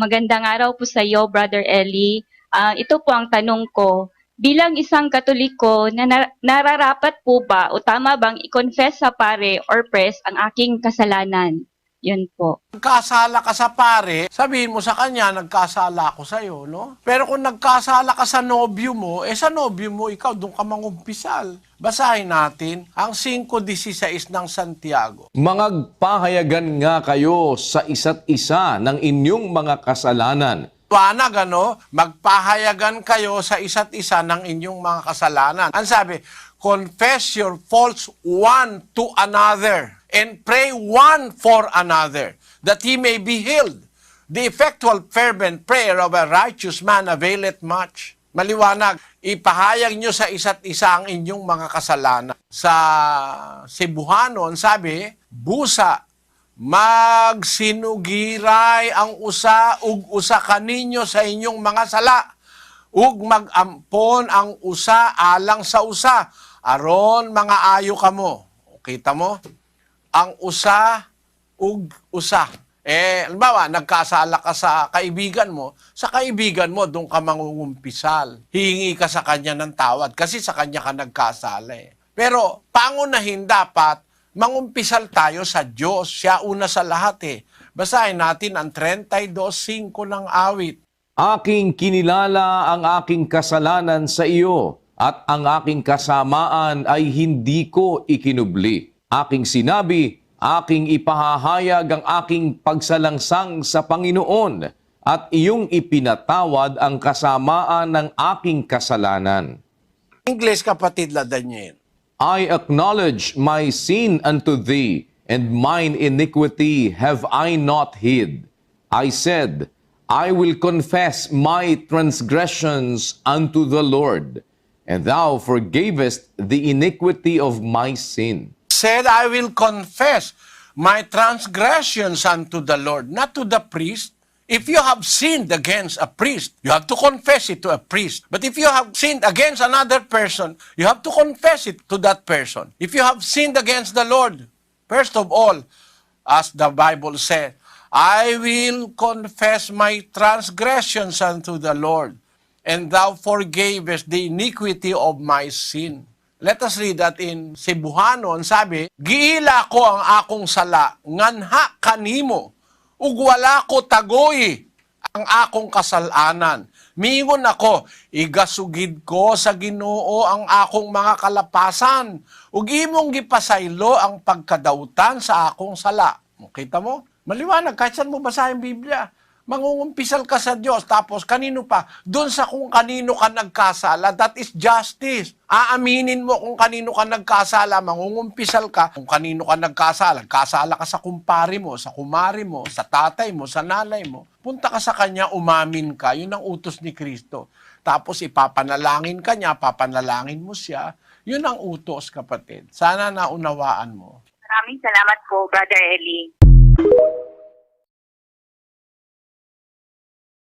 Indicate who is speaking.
Speaker 1: Magandang araw po sa iyo, Brother Eli. Ito po ang tanong ko. Bilang isang Katoliko, nararapat po ba o tama bang i-confess sa pare or priest ang aking kasalanan? Yun po.
Speaker 2: Nagkasala ka sa pare, sabihin mo sa kanya, nagkasala ako sa'yo, no? Pero kung nagkasala ka sa nobyo mo, sa nobyo mo, ikaw, doon ka mangumpisal. Basahin natin ang 5:16 ng Santiago.
Speaker 3: Mangagpahayagan nga kayo sa isa't isa ng inyong mga kasalanan.
Speaker 2: Liwanag, ano? Magpahayagan kayo sa isa't isa ng inyong mga kasalanan. Ang sabi, confess your faults one to another and pray one for another, that he may be healed. The effectual fervent prayer of a righteous man availeth much. Maliwanag, ipahayag nyo sa isa't isa ang inyong mga kasalanan. Sa Cebuano, sabi, busa, magsinugiray ang usa ug usa kaninyo sa inyong mga sala, ug magampon ang usa alang sa usa, aron mga ayo kamo. Kita mo? Ang usa ug usa. Halimbawa, nagkasala ka sa kaibigan mo doon ka mangungumpisal. Hihingi ka sa kanya ng tawad kasi sa kanya ka nagkasala. Pero, pangunahin dapat, mangumpisal tayo sa Diyos. Siya una sa lahat. Basahin natin ang 32:5 ng awit.
Speaker 3: Aking kinilala ang aking kasalanan sa iyo, at ang aking kasamaan ay hindi ko ikinubli. Aking sinabi, aking ipahahayag ang aking pagsalangsang sa Panginoon, at iyong ipinatawad ang kasamaan ng aking kasalanan.
Speaker 2: English, kapatid la Daniel.
Speaker 3: I acknowledge my sin unto thee, and mine iniquity have I not hid. I said, I will confess my transgressions unto the Lord, and thou forgavest the iniquity of my sin.
Speaker 2: Said, I will confess my transgressions unto the Lord, not to the priest. If you have sinned against a priest, you have to confess it to a priest. But if you have sinned against another person, you have to confess it to that person. If you have sinned against the Lord, first of all, as the Bible said, I will confess my transgressions unto the Lord, and thou forgavest the iniquity of my sin. Let us read that in Cebuano. Sabi, giila ko ang akong sala, nganha kanimo, ug wala ko tagoy ang akong kasalanan. Mingon ako, igasugid ko sa Ginoo ang akong mga kalapasan, ug imong gipasaylo ang pagkadautan sa akong sala. Kita mo? Maliwanag, kahit saan mo basahin Biblia. Mangungumpisal ka sa Diyos, tapos kanino pa? Doon sa kung kanino ka nagkasala, that is justice. Aaminin mo kung kanino ka nagkasala, mangungumpisal ka kung kanino ka nagkasala. Kasala ka sa kumpare mo, sa kumari mo, sa tatay mo, sa nanay mo. Punta ka sa kanya, umamin ka. Yun ang utos ni Kristo. Tapos ipapanalangin ka niya, papanalangin mo siya. Yun ang utos, kapatid. Sana naunawaan mo.
Speaker 4: Maraming salamat po, Brother Eli.